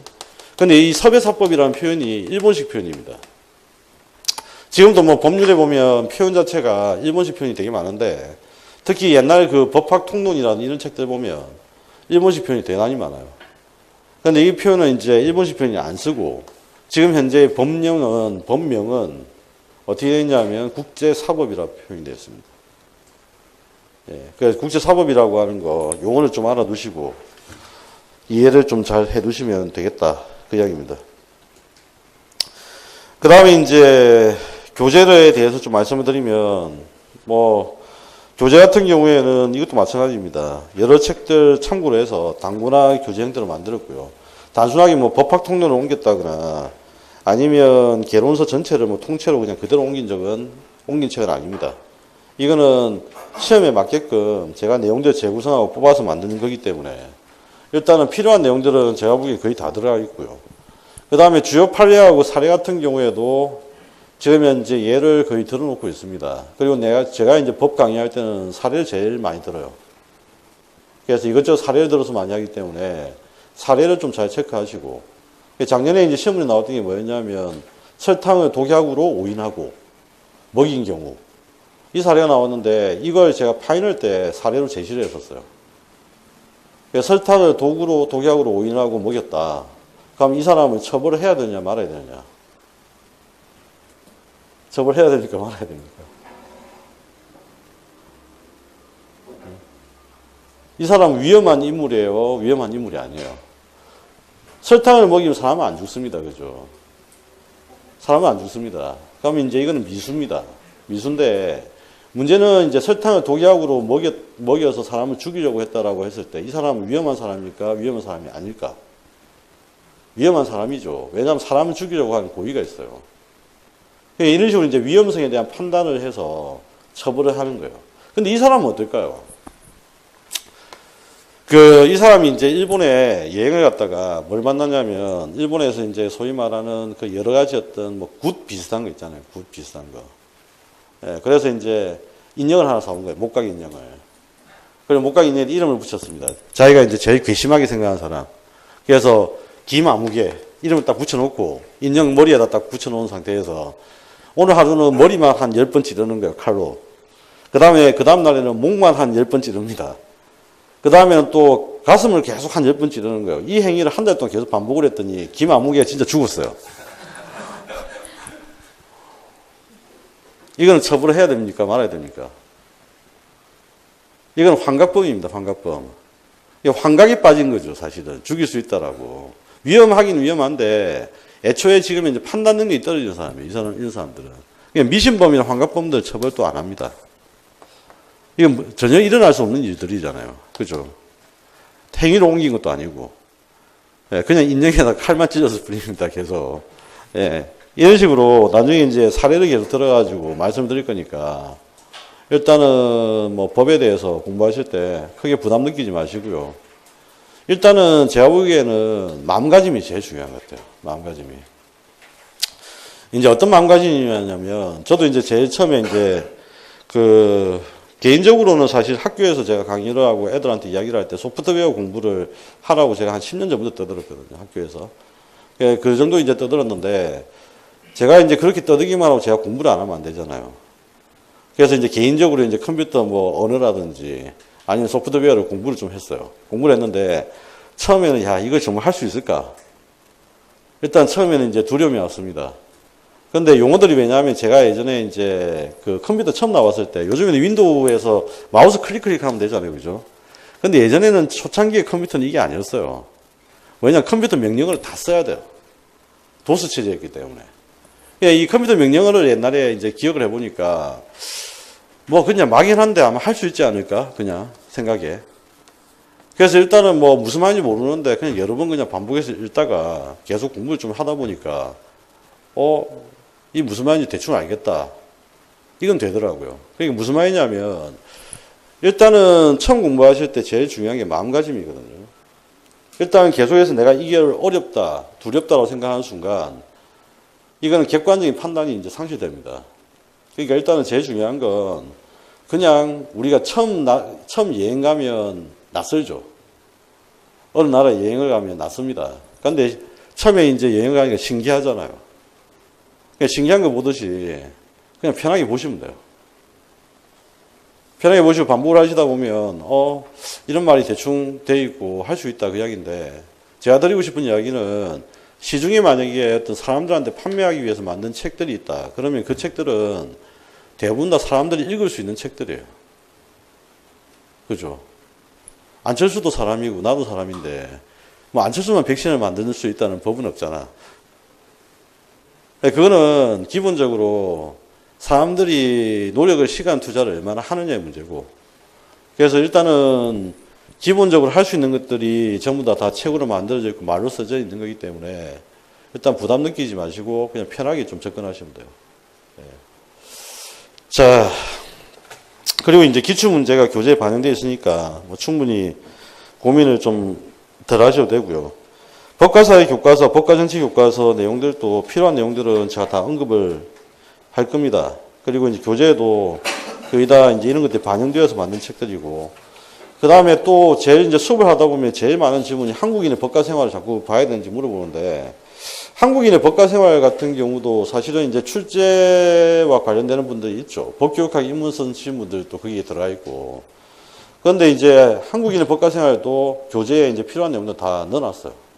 A: 근데 이 섭외사법이라는 표현이 일본식 표현입니다. 지금도 뭐 법률에 보면 표현 자체가 일본식 표현이 되게 많은데, 특히 옛날 그 법학통론이라는 이런 책들 보면 일본식 표현이 대단히 많아요. 근데 이 표현은 이제 일본식 표현이 안 쓰고, 지금 현재 법명은 어떻게 되어 있냐면 국제사법이라고 표현이 되어 있습니다. 예, 그래서 국제사법이라고 하는 거 용어를 좀 알아두시고 이해를 좀 잘 해두시면 되겠다, 그 이야기입니다. 그 다음에 이제 교재에 대해서 좀 말씀을 드리면, 뭐 교재 같은 경우에는 이것도 마찬가지입니다. 여러 책들 참고로 해서 단권화 교재형들을 만들었고요. 단순하게 뭐 법학통론을 옮겼다거나 아니면 개론서 전체를 뭐 통째로 그냥 그대로 옮긴 책은 아닙니다. 이거는 시험에 맞게끔 제가 내용들 재구성하고 뽑아서 만드는 거기 때문에 일단은 필요한 내용들은 제가 보기에 거의 다 들어가 있고요. 그 다음에 주요 판례하고 사례 같은 경우에도 지금 현재 예를 거의 들어놓고 있습니다. 그리고 제가 이제 법 강의할 때는 사례를 제일 많이 들어요. 그래서 이것저것 사례를 들어서 많이 하기 때문에 사례를 좀 잘 체크하시고, 작년에 이제 시험문에 나왔던 게 뭐였냐면 설탕을 독약으로 오인하고 먹인 경우, 이 사례가 나왔는데 이걸 제가 파이널 때 사례로 제시를 했었어요. 설탕을 독약으로 오인하고 먹였다. 그럼 이 사람을 처벌을 해야 되느냐 말아야 되느냐. 처벌해야 됩니까 말아야 됩니까? 이 사람은 위험한 인물이에요, 위험한 인물이 아니에요? 설탕을 먹이면 사람은 안 죽습니다. 그죠? 사람은 안 죽습니다. 그러면 이제 이거는 미수입니다. 미수인데, 문제는 이제 설탕을 독약으로 먹여서 사람을 죽이려고 했다라고 했을 때 이 사람은 위험한 사람일까, 위험한 사람이 아닐까? 위험한 사람이죠. 왜냐하면 사람을 죽이려고 하는 고의가 있어요. 이런 식으로 이제 위험성에 대한 판단을 해서 처벌을 하는 거예요. 근데 이 사람은 어떨까요? 이 사람이 이제 일본에 여행을 갔다가 뭘 만났냐면, 일본에서 이제 소위 말하는 그 여러 가지 어떤 뭐 굿 비슷한 거 있잖아요. 굿 비슷한 거. 예, 그래서 이제 인형을 하나 사온 거예요. 목각 인형을. 그리고 목각 인형에 이름을 붙였습니다. 자기가 이제 제일 괘씸하게 생각하는 사람. 그래서 김아무개 이름을 딱 붙여놓고 인형 머리에다 딱 붙여놓은 상태에서 오늘 하루는 머리만 한 10번 찌르는 거예요. 칼로. 그 다음 날에는 목만 한 10번 찌릅니다. 그 다음에는 또 가슴을 계속 한 10번 찌르는 거예요. 이 행위를 한 달 동안 계속 반복을 했더니 김아무개가 진짜 죽었어요. 이거는 처벌을 해야 됩니까? 말아야 됩니까? 이건 환각범입니다. 환각범. 환각에 빠진 거죠. 사실은. 죽일 수 있다라고. 위험하긴 위험한데 애초에 지금 이제 판단 능력이 떨어지는 사람이에요. 이런 사람들은. 그러니까 미신범이나 환각범들 처벌도 안 합니다. 이건 전혀 일어날 수 없는 일들이잖아요. 그죠? 행위로 옮긴 것도 아니고. 예, 그냥 인형에다 칼만 찢어서 뿌립니다, 계속. 예, 이런 식으로 나중에 이제 사례를 계속 들어가지고 말씀드릴 거니까 일단은 뭐 법에 대해서 공부하실 때 크게 부담 느끼지 마시고요. 일단은 제가 보기에는 마음가짐이 제일 중요한 것 같아요. 마음가짐이. 이제 어떤 마음가짐이냐면, 저도 이제 제일 처음에 이제 개인적으로는 사실 학교에서 제가 강의를 하고 애들한테 이야기를 할 때 소프트웨어 공부를 하라고 제가 한 10년 전부터 떠들었거든요, 학교에서. 그 정도 이제 떠들었는데, 제가 이제 그렇게 떠들기만 하고 제가 공부를 안 하면 안 되잖아요. 그래서 이제 개인적으로 이제 컴퓨터 뭐 언어라든지 아니면 소프트웨어를 공부를 좀 했어요. 공부를 했는데, 처음에는 야, 이걸 정말 할 수 있을까? 일단 처음에는 이제 두려움이 왔습니다. 근데 용어들이 왜냐하면 제가 예전에 이제 그 컴퓨터 처음 나왔을 때 요즘에는 윈도우에서 마우스 클릭하면 되잖아요. 그죠? 근데 예전에는 초창기의 컴퓨터는 이게 아니었어요. 왜냐하면 컴퓨터 명령어를 다 써야 돼요. 도스 체제였기 때문에. 이 컴퓨터 명령어를 옛날에 이제 기억을 해보니까 뭐 그냥 막연한데 아마 할 수 있지 않을까? 그냥 생각에. 그래서 일단은 뭐 무슨 말인지 모르는데 그냥 여러 번 그냥 반복해서 읽다가 계속 공부를 좀 하다 보니까 이 무슨 말인지 대충 알겠다. 이건 되더라고요. 그게 무슨 말이냐면, 일단은 처음 공부하실 때 제일 중요한 게 마음가짐이거든요. 일단 계속해서 내가 이게 어렵다, 두렵다고 생각하는 순간, 이거는 객관적인 판단이 이제 상실됩니다. 그러니까 일단은 제일 중요한 건, 그냥 우리가 처음 여행 가면 낯설죠. 어느 나라 여행을 가면 낯섭니다. 근데 처음에 이제 여행을 가니까 신기하잖아요. 그냥 신기한 거 보듯이 그냥 편하게 보시면 돼요. 편하게 보시고 반복을 하시다 보면 이런 말이 대충 돼 있고 할 수 있다 그 이야기인데, 제가 드리고 싶은 이야기는 시중에 만약에 어떤 사람들한테 판매하기 위해서 만든 책들이 있다. 그러면 그 책들은 대부분 다 사람들이 읽을 수 있는 책들이에요. 그죠? 안철수도 사람이고 나도 사람인데 뭐 안철수만 백신을 만들 수 있다는 법은 없잖아. 그거는 기본적으로 사람들이 노력을, 시간 투자를 얼마나 하느냐의 문제고, 그래서 일단은 기본적으로 할 수 있는 것들이 전부 다 책으로 만들어져 있고 말로 써져 있는 거기 때문에 일단 부담 느끼지 마시고 그냥 편하게 좀 접근하시면 돼요. 네. 자, 그리고 이제 기출 문제가 교재에 반영되어 있으니까 뭐 충분히 고민을 좀 덜 하셔도 되고요. 법과사의 교과서, 법과정치 교과서 내용들도 필요한 내용들은 제가 다 언급을 할 겁니다. 그리고 이제 교재에도 거의 다 이제 이런 것들이 반영되어서 만든 책들이고, 그 다음에 또 제일 이제 수업을 하다 보면 제일 많은 질문이 한국인의 법과 생활을 자꾸 봐야 되는지 물어보는데, 한국인의 법과 생활 같은 경우도 사실은 이제 출제와 관련되는 분들이 있죠. 법교육학 입문서 쓰신 분들도 거기에 들어가 있고. 그런데 이제 한국인의 법과 생활도 교재에 이제 필요한 내용들 다 넣어놨어요.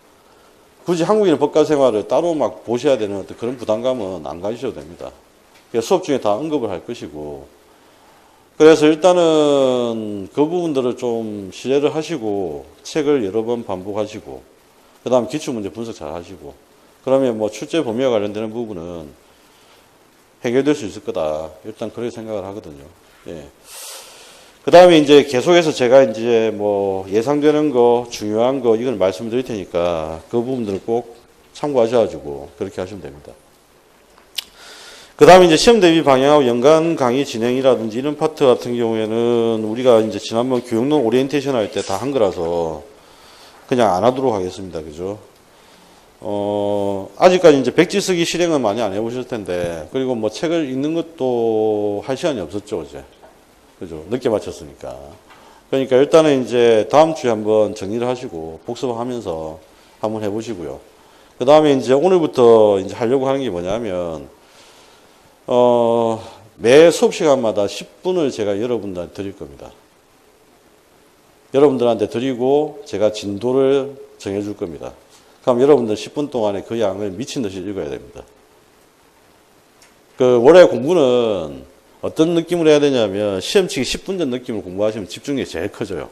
A: 굳이 한국인의 법과 생활을 따로 막 보셔야 되는 어떤 그런 부담감은 안 가지셔도 됩니다. 수업 중에 다 언급을 할 것이고, 그래서 일단은 그 부분들을 좀 신뢰를 하시고 책을 여러 번 반복하시고, 그 다음 기출문제 분석 잘 하시고, 그러면 뭐 출제 범위와 관련되는 부분은 해결될 수 있을 거다. 일단 그렇게 생각을 하거든요. 예. 그 다음에 이제 계속해서 제가 이제 뭐 예상되는 거, 중요한 거, 이건 말씀을 드릴 테니까 그 부분들을 꼭 참고하셔가지고 그렇게 하시면 됩니다. 그 다음에 이제 시험 대비 방향하고 연간 강의 진행이라든지 이런 파트 같은 경우에는 우리가 이제 지난번 교육론 오리엔테이션 할 때 다 한 거라서 그냥 안 하도록 하겠습니다. 그죠? 아직까지 이제 백지 쓰기 실행은 많이 안 해보실 텐데, 그리고 뭐 책을 읽는 것도 할 시간이 없었죠, 어제. 그죠? 늦게 마쳤으니까. 그러니까 일단은 이제 다음 주에 한번 정리를 하시고 복습하면서 한번 해보시고요. 그 다음에 이제 오늘부터 이제 하려고 하는 게 뭐냐면, 매 수업 시간마다 10분을 제가 여러분들한테 드릴 겁니다. 여러분들한테 드리고 제가 진도를 정해줄 겁니다. 그럼 여러분들 10분 동안에 그 양을 미친 듯이 읽어야 됩니다. 그 원래 공부는 어떤 느낌으로 해야 되냐면 시험치기 10분 전 느낌으로 공부하시면 집중력이 제일 커져요.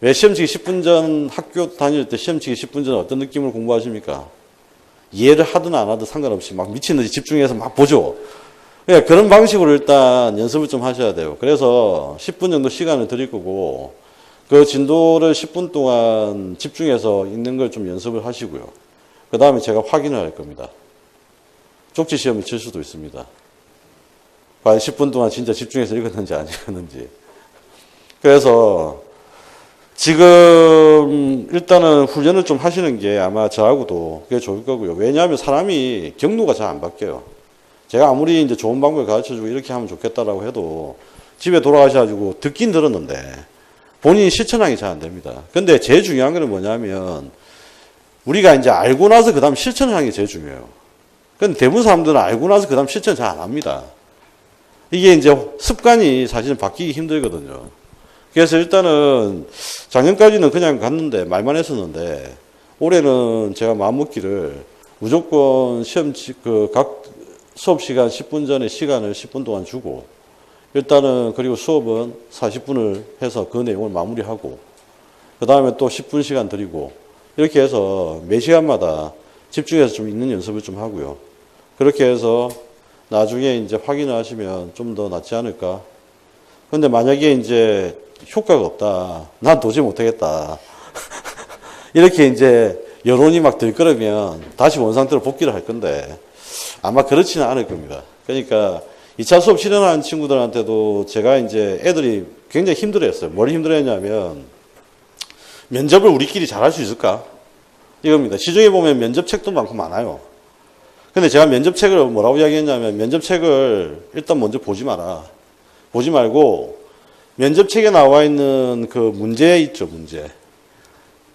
A: 왜 시험치기 10분 전 학교 다닐 때 시험치기 10분 전 어떤 느낌으로 공부하십니까? 이해를 하든 안 하든 상관없이 막 미친 듯이 집중해서 막 보죠. 그러니까 그런 방식으로 일단 연습을 좀 하셔야 돼요. 그래서 10분 정도 시간을 드릴 거고, 그 진도를 10분 동안 집중해서 읽는 걸 좀 연습을 하시고요. 그 다음에 제가 확인을 할 겁니다. 쪽지 시험을 칠 수도 있습니다. 과연 10분 동안 진짜 집중해서 읽었는지 안 읽었는지. 그래서 지금 일단은 훈련을 좀 하시는 게 아마 저하고도 그게 좋을 거고요. 왜냐하면 사람이 경로가 잘 안 바뀌어요. 제가 아무리 이제 좋은 방법을 가르쳐주고 이렇게 하면 좋겠다라고 해도 집에 돌아가셔가지고 듣긴 들었는데 본인이 실천하기 잘 안 됩니다. 근데 제일 중요한 거는 뭐냐면 우리가 이제 알고 나서 그 다음 실천을 하는 게 제일 중요해요. 근데 대부분 사람들은 알고 나서 그 다음 실천 잘 안 합니다. 이게 이제 습관이 사실은 바뀌기 힘들거든요. 그래서 일단은 작년까지는 그냥 갔는데 말만 했었는데 올해는 제가 마음먹기를 무조건 시험 각 수업 시간 10분 전에 시간을 10분 동안 주고 일단은 그리고 수업은 40분을 해서 그 내용을 마무리하고 그 다음에 또 10분 시간 드리고 이렇게 해서 매 시간마다 집중해서 좀 읽는 연습을 좀 하고요. 그렇게 해서 나중에 이제 확인을 하시면 좀 더 낫지 않을까. 근데 만약에 이제 효과가 없다. 난 도저히 못하겠다. 이렇게 이제 여론이 막 들끓으면 다시 원상태로 복귀를 할 건데 아마 그렇지는 않을 겁니다. 그러니까 2차 수업 실현하는 친구들한테도 제가 이제 애들이 굉장히 힘들어했어요. 뭘 힘들어했냐면 면접을 우리끼리 잘할 수 있을까? 이겁니다. 시중에 보면 면접책도 많고 많아요. 근데 제가 면접책을 뭐라고 이야기했냐면 면접책을 일단 먼저 보지 마라. 보지 말고 면접책에 나와 있는 그 문제 있죠, 문제.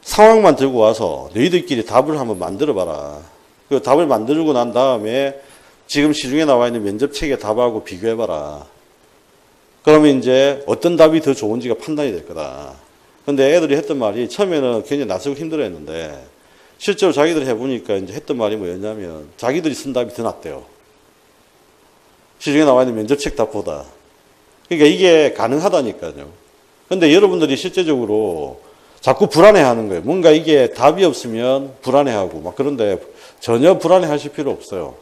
A: 상황만 들고 와서 너희들끼리 답을 한번 만들어 봐라. 그 답을 만들고 난 다음에 지금 시중에 나와 있는 면접책의 답하고 비교해 봐라. 그러면 이제 어떤 답이 더 좋은지가 판단이 될 거다. 근데 애들이 했던 말이 처음에는 굉장히 낯설고 힘들어 했는데 실제로 자기들이 해보니까 이제 했던 말이 뭐였냐면 자기들이 쓴 답이 더 낫대요. 시중에 나와 있는 면접책 답보다. 그러니까 이게 가능하다니까요. 근데 여러분들이 실제적으로 자꾸 불안해하는 거예요. 뭔가 이게 답이 없으면 불안해하고 막 그런데 전혀 불안해하실 필요 없어요.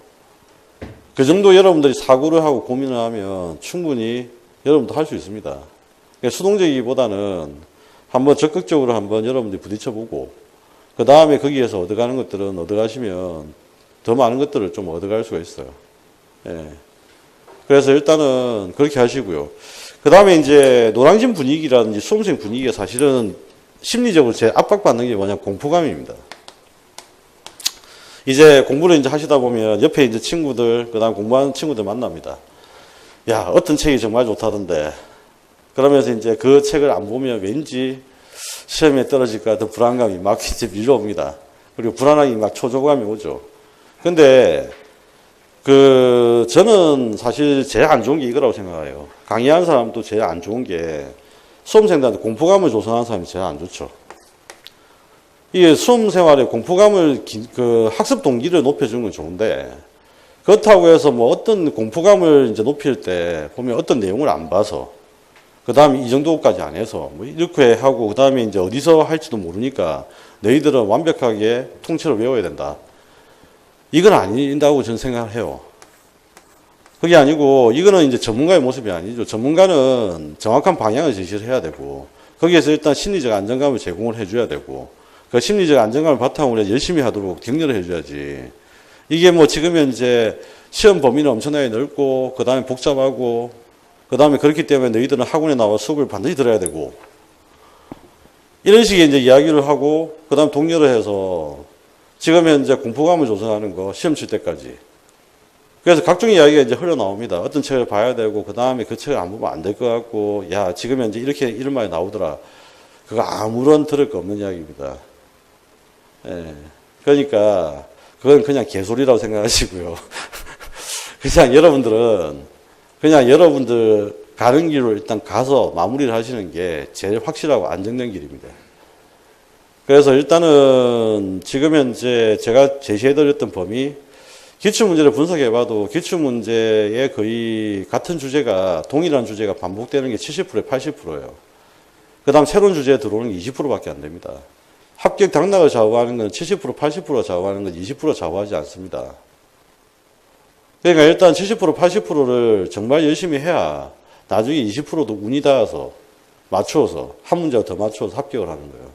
A: 그 정도 여러분들이 사고를 하고 고민을 하면 충분히 여러분도 할 수 있습니다. 그러니까 수동적이기보다는 한번 적극적으로 한번 여러분들이 부딪혀보고 그 다음에 거기에서 얻어가는 것들은 얻어가시면 더 많은 것들을 좀 얻어갈 수가 있어요. 예. 그래서 일단은 그렇게 하시고요. 그 다음에 이제 노량진 분위기라든지 수험생 분위기가 사실은 심리적으로 제 압박받는 게 뭐냐면 공포감입니다. 이제 공부를 이제 하시다 보면 옆에 이제 친구들, 그 다음 공부하는 친구들 만납니다. 야, 어떤 책이 정말 좋다던데. 그러면서 이제 그 책을 안 보면 왠지 시험에 떨어질까 하던 불안감이 막 이제 밀려옵니다. 그리고 불안함이 막 초조감이 오죠. 근데 저는 사실 제일 안 좋은 게 이거라고 생각해요. 강의하는 사람도 제일 안 좋은 게 수험생들한테 공포감을 조성하는 사람이 제일 안 좋죠. 이게 수험 생활에 공포감을, 학습 동기를 높여주는 건 좋은데, 그렇다고 해서 뭐 어떤 공포감을 이제 높일 때 보면 어떤 내용을 안 봐서, 그 다음에 이 정도까지 안 해서, 뭐 이렇게 하고, 그 다음에 이제 어디서 할지도 모르니까 너희들은 완벽하게 통째로 외워야 된다. 이건 아닌다고 저는 생각을 해요. 그게 아니고, 이거는 이제 전문가의 모습이 아니죠. 전문가는 정확한 방향을 제시를 해야 되고, 거기에서 일단 심리적 안정감을 제공을 해줘야 되고, 그 심리적 안정감을 바탕으로 열심히 하도록 격려를 해줘야지. 이게 뭐 지금 현재 시험 범위는 엄청나게 넓고, 그 다음에 복잡하고, 그 다음에 그렇기 때문에 너희들은 학원에 나와 수업을 반드시 들어야 되고, 이런 식의 이제 이야기를 하고, 그 다음에 독려를 해서 지금 현재 공포감을 조성하는 거, 시험 칠 때까지. 그래서 각종 이야기가 이제 흘러나옵니다. 어떤 책을 봐야 되고, 그 다음에 그 책을 안 보면 안 될 것 같고, 야, 지금 현재 이렇게 이런 말이 나오더라. 그거 아무런 들을 거 없는 이야기입니다. 예. 그러니까, 그건 그냥 개소리라고 생각하시고요. 그냥 여러분들 가는 길로 일단 가서 마무리를 하시는 게 제일 확실하고 안정된 길입니다. 그래서 일단은 지금 현재 제가 제시해드렸던 범위, 기출문제를 분석해봐도 기출문제의 거의 같은 주제가, 동일한 주제가 반복되는 게 70%에 80%예요. 그 다음 새로운 주제에 들어오는 게 20%밖에 안 됩니다. 합격 당락을 좌우하는 건 70%, 80% 좌우하는 건 20% 좌우하지 않습니다. 그러니까 일단 70%, 80%를 정말 열심히 해야 나중에 20%도 운이 닿아서 맞추어서, 한 문제가 더 맞추어서 합격을 하는 거예요.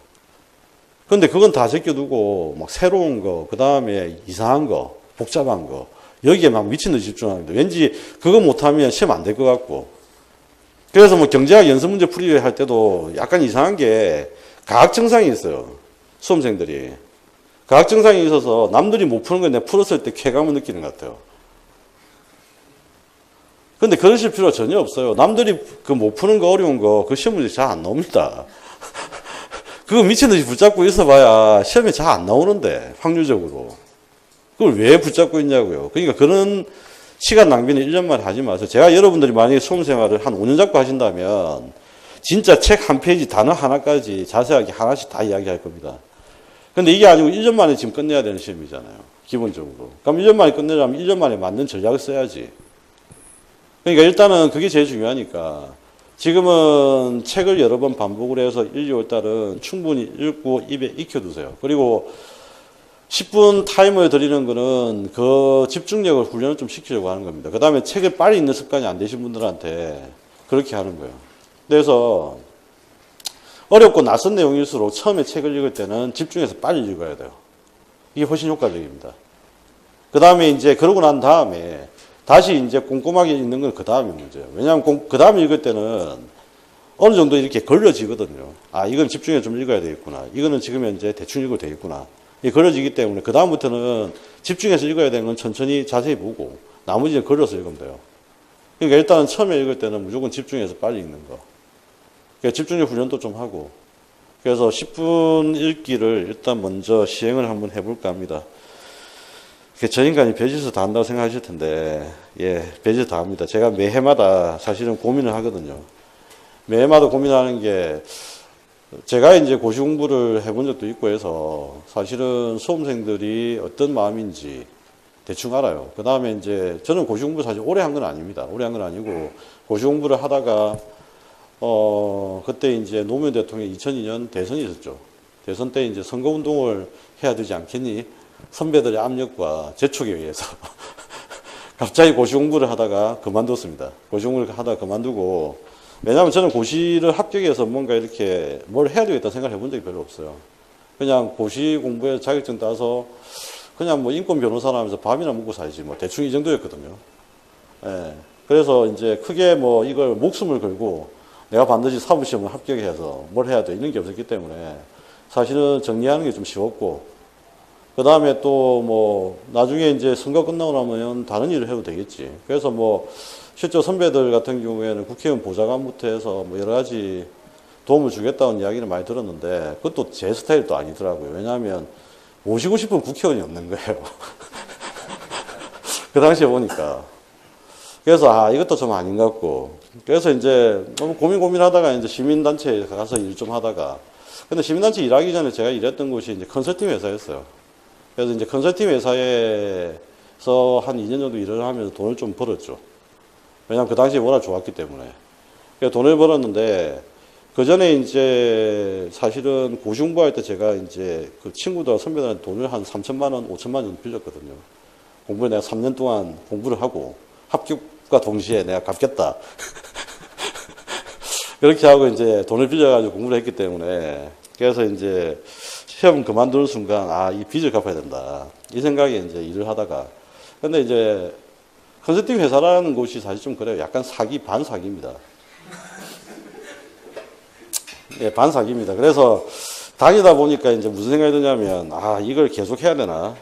A: 근데 그건 다 제껴두고, 막 새로운 거, 그 다음에 이상한 거, 복잡한 거, 여기에 막 미친 듯이 집중합니다. 왠지 그거 못하면 시험 안 될 것 같고. 그래서 뭐 경제학 연습 문제 풀이할 때도 약간 이상한 게 과학 증상이 있어요. 수험생들이. 과학 증상이 있어서 남들이 못 푸는 걸 내가 풀었을 때 쾌감을 느끼는 것 같아요. 근데 그러실 필요가 전혀 없어요. 남들이 그 못 푸는 거 어려운 거 그 시험 문제 잘 안 나옵니다. 그거 미친 듯이 붙잡고 있어봐야 시험에 잘 안 나오는데 확률적으로. 그걸 왜 붙잡고 있냐고요. 그러니까 그런 시간 낭비는 1년 만에 하지 마세요. 제가 여러분들이 만약에 수험 생활을 한 5년 잡고 하신다면 진짜 책 한 페이지 단어 하나까지 자세하게 하나씩 다 이야기할 겁니다. 근데 이게 아니고 1년 만에 지금 끝내야 되는 시험이잖아요. 기본적으로. 그럼 1년 만에 끝내려면 1년 만에 맞는 전략을 써야지. 그러니까 일단은 그게 제일 중요하니까 지금은 책을 여러 번 반복을 해서 1, 2월 달은 충분히 읽고 입에 익혀두세요. 그리고 10분 타이머에 드리는 거는 그 집중력을 훈련을 좀 시키려고 하는 겁니다. 그 다음에 책을 빨리 읽는 습관이 안 되신 분들한테 그렇게 하는 거예요. 그래서 어렵고 낯선 내용일수록 처음에 책을 읽을 때는 집중해서 빨리 읽어야 돼요. 이게 훨씬 효과적입니다. 그 다음에 이제 그러고 난 다음에 다시 이제 꼼꼼하게 읽는 건 그 다음이 문제예요. 왜냐하면 그 다음에 읽을 때는 어느 정도 이렇게 걸러지거든요. 아, 이건 집중해서 좀 읽어야 되겠구나. 이거는 지금 현재 대충 읽어도 되겠구나. 이게 걸러지기 때문에 그 다음부터는 집중해서 읽어야 되는 건 천천히 자세히 보고 나머지는 걸러서 읽으면 돼요. 그러니까 일단은 처음에 읽을 때는 무조건 집중해서 빨리 읽는 거. 그러니까 집중력 훈련도 좀 하고. 그래서 10분 읽기를 일단 먼저 시행을 한번 해볼까 합니다. 저 인간이 별짓을 다 한다고 생각하실 텐데, 예, 별짓을 다 합니다. 제가 매해마다 사실은 고민을 하거든요. 매해마다 고민하는 게, 제가 이제 고시 공부를 해본 적도 있고 해서, 사실은 수험생들이 어떤 마음인지 대충 알아요. 그 다음에 이제, 저는 고시 공부 사실 오래 한 건 아닙니다. 오래 한 건 아니고, 고시 공부를 하다가, 그때 이제 노무현 대통령이 2002년 대선이 있었죠. 대선 때 이제 선거운동을 해야 되지 않겠니? 선배들의 압력과 재촉에 의해서 갑자기 고시 공부를 하다가 그만뒀습니다. 고시 공부를 하다가 그만두고, 왜냐하면 저는 고시를 합격해서 뭔가 이렇게 뭘 해야 되겠다 생각을 해본 적이 별로 없어요. 그냥 고시 공부에 자격증 따서 그냥 뭐 인권 변호사라 하면서 밥이나 먹고 살지 뭐 대충 이 정도였거든요. 예. 그래서 이제 크게 뭐 이걸 목숨을 걸고 내가 반드시 사법시험을 합격해서 뭘 해야 돼 이런 게 없었기 때문에 사실은 정리하는 게 좀 쉬웠고, 그 다음에 또 뭐 나중에 이제 선거 끝나고 나면 다른 일을 해도 되겠지. 그래서 뭐 실제 선배들 같은 경우에는 국회의원 보좌관부터 해서 뭐 여러 가지 도움을 주겠다는 이야기를 많이 들었는데 그것도 제 스타일도 아니더라고요. 왜냐하면 모시고 싶은 국회의원이 없는 거예요. 그 당시에 보니까. 그래서 이것도 좀 아닌 것 같고. 그래서 이제 너무 고민하다가 이제 시민단체에 가서 일 좀 하다가, 근데 시민단체 일하기 전에 제가 일했던 곳이 이제 컨설팅 회사였어요. 그래서 이제 컨설팅 회사에서 한 2년 정도 일을 하면서 돈을 좀 벌었죠. 왜냐하면 그 당시에 워낙 좋았기 때문에. 그래서 돈을 벌었는데, 그 전에 이제 사실은 고시 공부할 때 제가 이제 그 친구들, 선배들한테 돈을 한 3천만 원, 5천만 원 정도 빌렸거든요. 공부를 내가 3년 동안 공부를 하고 합격과 동시에 내가 갚겠다. 그렇게 하고 이제 돈을 빌려가지고 공부를 했기 때문에, 그래서 이제 시험 그만두는 순간, 이 빚을 갚아야 된다. 이 생각에 이제 일을 하다가. 근데 이제 컨설팅 회사라는 곳이 사실 좀 그래요. 약간 사기, 반사기입니다. 예, 반사기입니다. 그래서 다니다 보니까 이제 무슨 생각이 드냐면, 이걸 계속 해야 되나?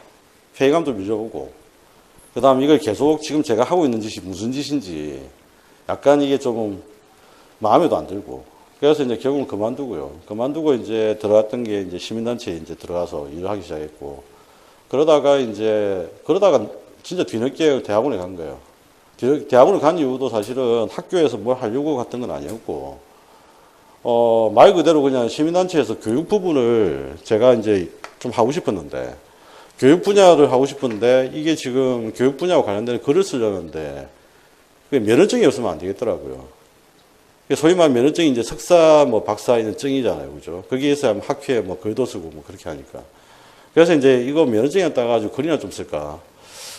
A: 회의감도 밀려오고, 그 다음 이걸 계속 지금 제가 하고 있는 짓이 무슨 짓인지 약간 이게 조금 마음에도 안 들고, 그래서 이제 결국은 그만두고요. 그만두고 이제 들어갔던 게 이제 시민단체에 이제 들어가서 일을 하기 시작했고, 그러다가 진짜 뒤늦게 대학원에 간 거예요. 대학원을 간 이유도 사실은 학교에서 뭘 하려고 갔던 건 아니었고, 말 그대로 그냥 시민단체에서 교육 부분을 제가 이제 좀 하고 싶었는데, 교육 분야를 하고 싶은데, 이게 지금 교육 분야와 관련된 글을 쓰려는데, 면허증이 없으면 안 되겠더라고요. 소위 말하면 면허증이 이제 석사, 뭐 박사 있는 증이잖아요. 그죠? 거기에서 학회에 뭐 글도 쓰고 뭐 그렇게 하니까. 그래서 이제 이거 면허증에 따가지고 글이나 좀 쓸까.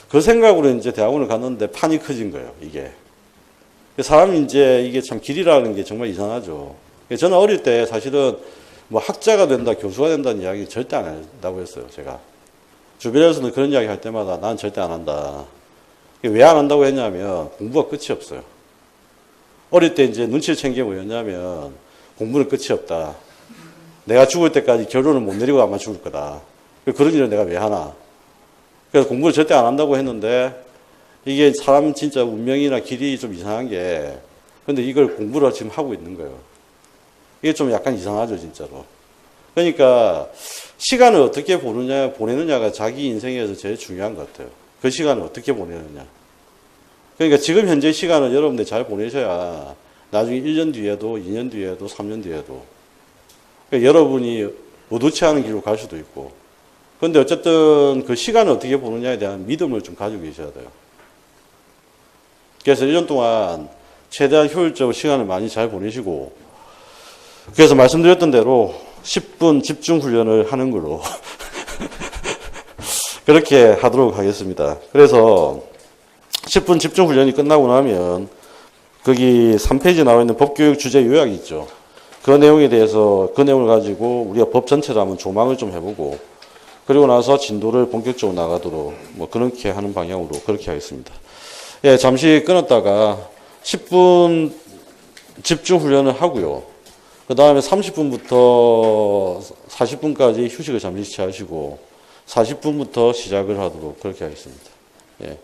A: 그 생각으로 이제 대학원을 갔는데 판이 커진 거예요, 이게. 사람이 이제 이게 참 길이라는 게 정말 이상하죠. 저는 어릴 때 사실은 뭐 학자가 된다, 교수가 된다는 이야기 절대 안 한다고 했어요, 제가. 주변에서는 그런 이야기 할 때마다 난 절대 안 한다. 왜 안 한다고 했냐면 공부가 끝이 없어요. 어릴 때 이제 눈치를 챈 게 뭐였냐면 공부는 끝이 없다. 내가 죽을 때까지 결론을 못 내리고 아마 죽을 거다. 그런 일을 내가 왜 하나. 그래서 공부를 절대 안 한다고 했는데 이게 사람 진짜 운명이나 길이 좀 이상한 게 근데 이걸 공부를 지금 하고 있는 거예요. 이게 좀 약간 이상하죠, 진짜로. 그러니까 시간을 어떻게 보내느냐가 자기 인생에서 제일 중요한 것 같아요. 그 시간을 어떻게 보내느냐. 그러니까 지금 현재 시간을 여러분들 잘 보내셔야 나중에 1년 뒤에도 2년 뒤에도 3년 뒤에도 그러니까 여러분이 의도치 않은 길로 갈 수도 있고 그런데 어쨌든 그 시간을 어떻게 보느냐에 대한 믿음을 좀 가지고 계셔야 돼요. 그래서 1년 동안 최대한 효율적으로 시간을 많이 잘 보내시고 그래서 말씀드렸던 대로 10분 집중 훈련을 하는 걸로 그렇게 하도록 하겠습니다. 그래서 10분 집중 훈련이 끝나고 나면 거기 3페이지 나와 있는 법교육 주제 요약이 있죠. 그 내용에 대해서 그 내용을 가지고 우리가 법 전체를 한번 조망을 좀 해보고 그리고 나서 진도를 본격적으로 나가도록 뭐 그렇게 하는 방향으로 그렇게 하겠습니다. 예, 잠시 끊었다가 10분 집중 훈련을 하고요. 그 다음에 30분부터 40분까지 휴식을 잠시 취하시고 40분부터 시작을 하도록 그렇게 하겠습니다. 예.